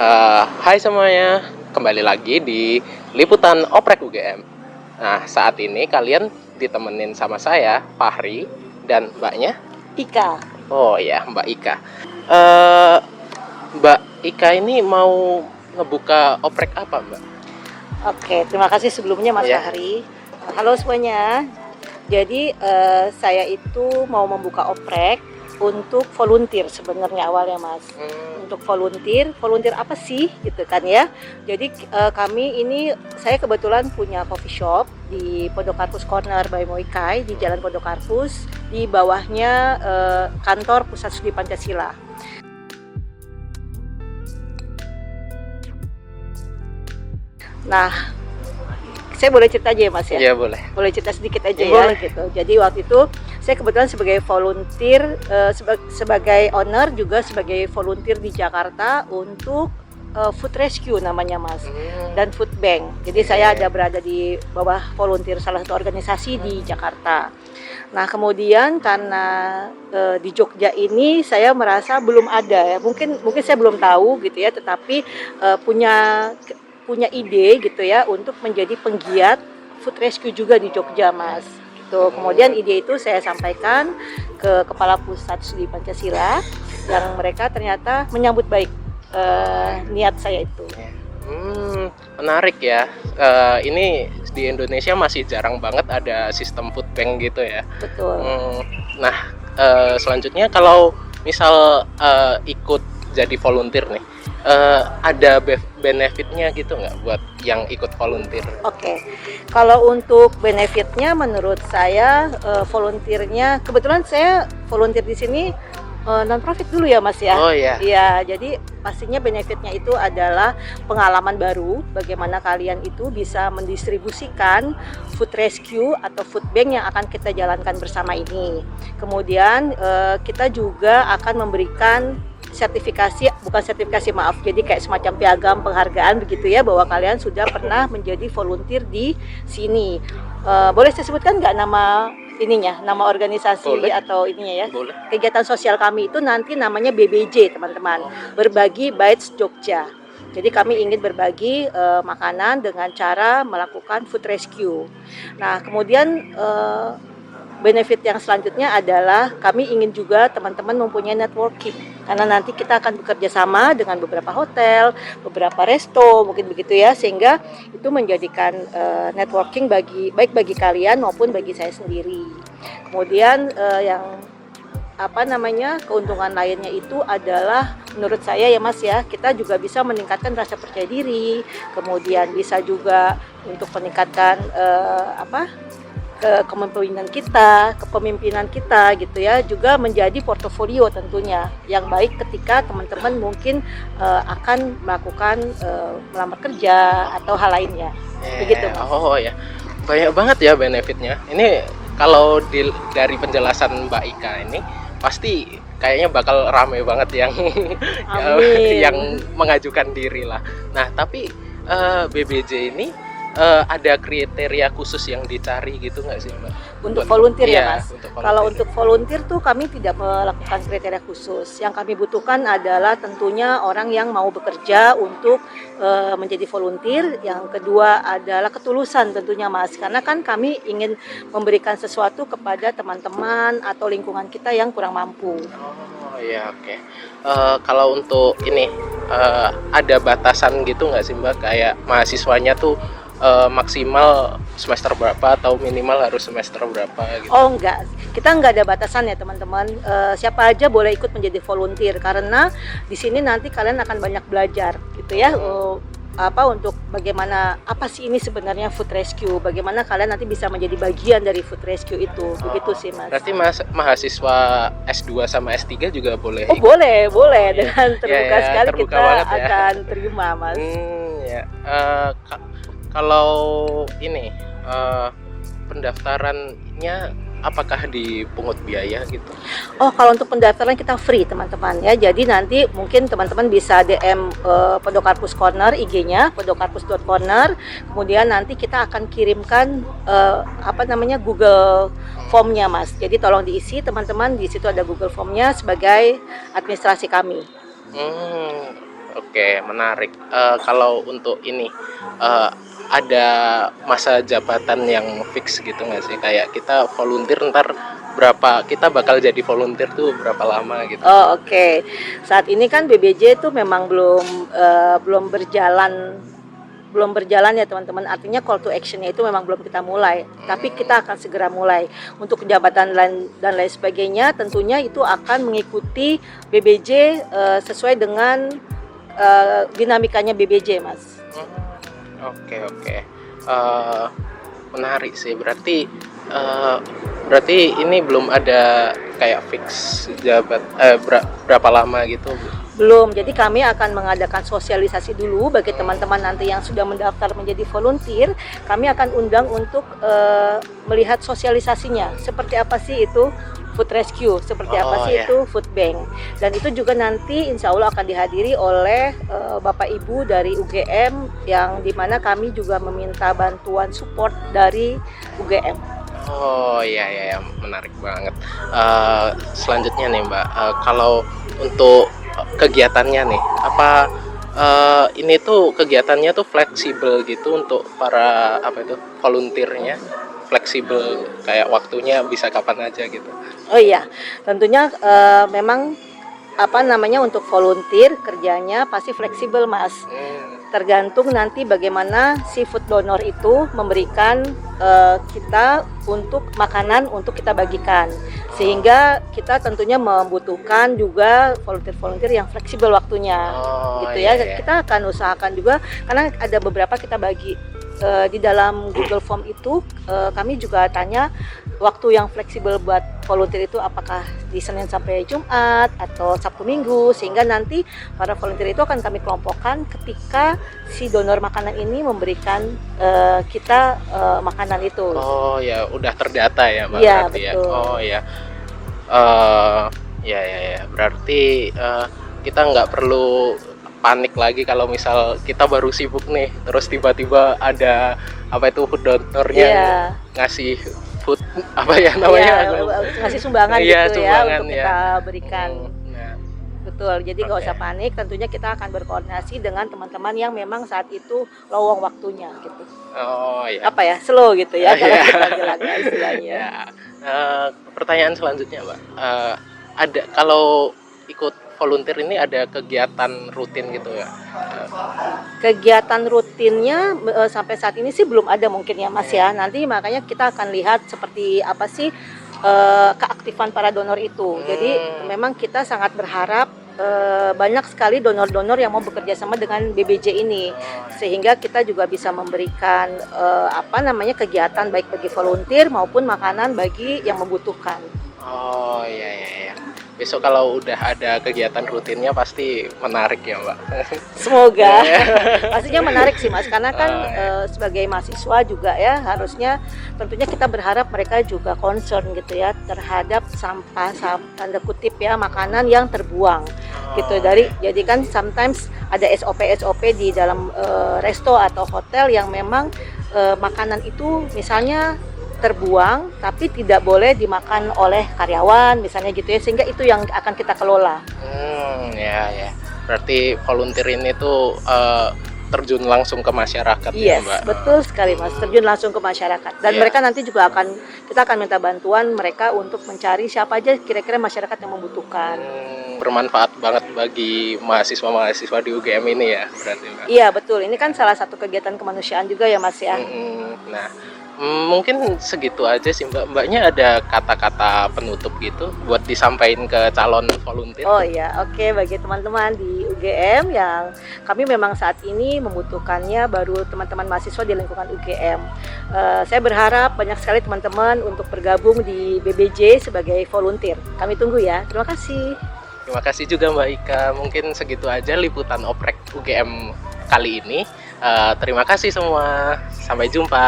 Hai semuanya, kembali lagi di Liputan Oprek UGM. Nah, saat ini kalian ditemenin sama saya, Fahri, dan mbaknya? Ika. Oh ya, Mbak Ika. Eh, Mbak Ika ini mau ngebuka oprek apa, Mbak? Oke, terima kasih sebelumnya Mas Ya. Fahri. Halo semuanya. Jadi saya itu mau membuka oprek untuk volunteer sebenarnya awalnya Mas. Untuk volunteer apa sih gitu kan ya. Jadi saya kebetulan punya coffee shop di Pondok Karpus Corner by Moikai di Jalan Pondok Karpus, di bawahnya kantor Pusat Studi Pancasila. Nah, saya boleh cerita aja ya Mas ya? Iya, boleh. Boleh cerita sedikit aja Ya, ya boleh. gitu. Jadi waktu itu saya kebetulan sebagai volunteer, sebagai owner juga sebagai volunteer di Jakarta untuk food rescue namanya Mas, dan food bank. Jadi saya ada berada di bawah volunteer salah satu organisasi di Jakarta. Nah kemudian karena di Jogja ini saya merasa belum ada ya, mungkin saya belum tahu gitu ya, tetapi punya ide gitu ya untuk menjadi penggiat food rescue juga di Jogja Mas gitu. Kemudian ide itu saya sampaikan ke Kepala Pusat Studi Pancasila, yang mereka ternyata menyambut baik niat saya itu. Menarik ya. Ini di Indonesia masih jarang banget ada sistem food bank gitu ya. Betul. Nah, selanjutnya kalau misal ikut jadi volunteer nih, ada benefitnya gitu nggak buat yang ikut volunteer? Oke, kalau untuk benefitnya menurut saya volunteernya, kebetulan saya volunteer di sini non profit dulu ya Mas ya. Oh ya. Iya, jadi pastinya benefitnya itu adalah pengalaman baru, bagaimana kalian itu bisa mendistribusikan food rescue atau food bank yang akan kita jalankan bersama ini. Kemudian kita juga akan memberikan jadi kayak semacam piagam penghargaan begitu ya, bahwa kalian sudah pernah menjadi volunteer di sini. Boleh saya sebutkan nggak nama organisasi? Boleh. Atau ininya ya? Boleh. Kegiatan sosial kami itu nanti namanya BBJ teman-teman, Berbagi Bites Jogja. Jadi kami ingin berbagi makanan dengan cara melakukan food rescue. Nah kemudian benefit yang selanjutnya adalah kami ingin juga teman-teman mempunyai networking, karena nanti kita akan bekerja sama dengan beberapa hotel, beberapa resto, mungkin begitu ya, sehingga itu menjadikan networking baik bagi kalian maupun bagi saya sendiri. Kemudian keuntungan lainnya itu adalah menurut saya ya Mas ya, kita juga bisa meningkatkan rasa percaya diri, kemudian bisa juga untuk meningkatkan kepemimpinan kita gitu ya, juga menjadi portofolio tentunya yang baik ketika teman-teman mungkin akan melakukan melamar kerja atau hal lainnya. Begitu Mas. Oh ya, banyak banget ya benefitnya. Ini kalau dari penjelasan Mbak Ika ini pasti kayaknya bakal rame banget yang yang mengajukan diri lah. Nah tapi BBJ ini ada kriteria khusus yang dicari gitu nggak sih Mbak? Untuk volunteer ya Mas? Kalau volunteer. untuk volunteer tuh kami tidak melakukan kriteria khusus. Yang kami butuhkan adalah tentunya orang yang mau bekerja untuk menjadi volunteer. Yang kedua adalah ketulusan tentunya Mas, karena kan kami ingin memberikan sesuatu kepada teman-teman atau lingkungan kita yang kurang mampu. Oh ya, oke. Kalau untuk ini ada batasan gitu nggak sih Mbak, kayak mahasiswanya tuh maksimal semester berapa atau minimal harus semester berapa gitu? Oh enggak, kita enggak ada batasan ya teman-teman. Siapa aja boleh ikut menjadi volunteer, karena di sini nanti kalian akan banyak belajar gitu ya. Untuk bagaimana apa sih ini sebenarnya food rescue, bagaimana kalian nanti bisa menjadi bagian dari food rescue itu. Begitu sih Mas. Berarti mahasiswa S2 sama S3 juga boleh? Oh boleh dengan terbuka sekali, terbuka kita banget ya. akan terima Mas. Ya. Kalau ini pendaftarannya apakah dipungut biaya gitu? Oh, kalau untuk pendaftaran kita free teman-teman ya. Jadi nanti mungkin teman-teman bisa DM Pondok Karpus Corner, IG-nya pondokkarpus.corner. Kemudian nanti kita akan kirimkan Google Form-nya Mas. Jadi tolong diisi teman-teman, di situ ada Google Form-nya sebagai administrasi kami. Oke, menarik. Kalau untuk ini, ada masa jabatan yang fix gitu nggak sih? Kayak kita volunteer ntar berapa, kita bakal jadi volunteer tuh berapa lama gitu? Oh, oke. Saat ini kan BBJ itu memang belum berjalan ya teman-teman. Artinya call to action-nya itu memang belum kita mulai. Tapi kita akan segera mulai. Untuk jabatan dan lain sebagainya tentunya itu akan mengikuti BBJ sesuai dengan dinamikanya BBJ, Mas. Oke. Menarik sih. Berarti ini belum ada kayak fix berapa lama gitu. Belum, jadi kami akan mengadakan sosialisasi dulu bagi teman-teman nanti yang sudah mendaftar menjadi volunteer. Kami akan undang untuk melihat sosialisasinya. Seperti apa sih itu food rescue, seperti apa sih itu food bank. Dan itu juga nanti insya Allah akan dihadiri oleh Bapak Ibu dari UGM, yang dimana kami juga meminta bantuan support dari UGM. Oh iya, menarik banget. Selanjutnya nih Mbak, kalau untuk kegiatannya nih, apa ini tuh kegiatannya tuh fleksibel gitu untuk para volunteernya, fleksibel kayak waktunya bisa kapan aja gitu? Oh iya, tentunya memang untuk volunteer kerjanya pasti fleksibel, Mas. Tergantung nanti bagaimana si food donor itu memberikan kita untuk makanan untuk kita bagikan, sehingga kita tentunya membutuhkan juga volunteer yang fleksibel waktunya, gitu ya. Iya. Kita akan usahakan juga, karena ada beberapa kita bagi di dalam Google Form itu, kami juga tanya waktu yang fleksibel buat volunteer itu apakah di Senin sampai Jumat atau Sabtu Minggu, sehingga nanti para volunteer itu akan kami kelompokkan ketika si donor makanan ini memberikan kita makanan itu. Oh ya, udah terdata ya Mbak? Iya, berarti betul. Ya. Oh ya, ya. Berarti kita nggak perlu panik lagi kalau misal kita baru sibuk nih, terus tiba-tiba ada food donornya ngasih food ngasih sumbangan gitu sumbangan, ya untuk kita berikan. Betul, jadi nggak usah Oke. panik. Tentunya kita akan berkoordinasi dengan teman-teman yang memang saat itu lowong waktunya gitu. Oh ya. Slow gitu ya kalau Iya. kita bilang istilahnya. Ya. Pertanyaan selanjutnya Mbak, ada kalau ikut volunteer ini ada kegiatan rutin gitu ya? Kegiatan rutinnya sampai saat ini sih belum ada mungkin ya Mas ya. Nanti makanya kita akan lihat seperti apa sih keaktifan para donor itu. Jadi memang kita sangat berharap banyak sekali donor-donor yang mau bekerja sama dengan BBJ ini, sehingga kita juga bisa memberikan kegiatan baik bagi volunteer maupun makanan bagi yang membutuhkan. Oh iya. Besok kalau udah ada kegiatan rutinnya pasti menarik ya Mbak. Semoga. Pastinya menarik sih Mas, karena kan sebagai mahasiswa juga ya harusnya tentunya kita berharap mereka juga concern gitu ya terhadap sampah tanda kutip ya makanan yang terbuang gitu. Jadi kan sometimes ada SOP di dalam resto atau hotel yang memang makanan itu misalnya terbuang tapi tidak boleh dimakan oleh karyawan misalnya gitu ya, sehingga itu yang akan kita kelola. Ya. Berarti volunteer ini tuh terjun langsung ke masyarakat ya Yes, Mbak? betul sekali Mas, terjun langsung ke masyarakat. Dan mereka nanti juga kita akan minta bantuan mereka untuk mencari siapa aja kira-kira masyarakat yang membutuhkan. Bermanfaat banget bagi mahasiswa-mahasiswa di UGM ini ya berarti Mbak? Iya betul, ini kan salah satu kegiatan kemanusiaan juga ya Mas ya. Nah, mungkin segitu aja sih Mbak. Mbaknya ada kata-kata penutup gitu buat disampaikan ke calon volunteer? Oh iya, oke. Bagi teman-teman di UGM yang kami memang saat ini membutuhkannya, baru teman-teman mahasiswa di lingkungan UGM. Saya berharap banyak sekali teman-teman untuk bergabung di BBJ sebagai volunteer. Kami tunggu ya. Terima kasih. Terima kasih juga Mbak Ika. Mungkin segitu aja liputan oprek UGM kali ini. Terima kasih semua. Sampai jumpa.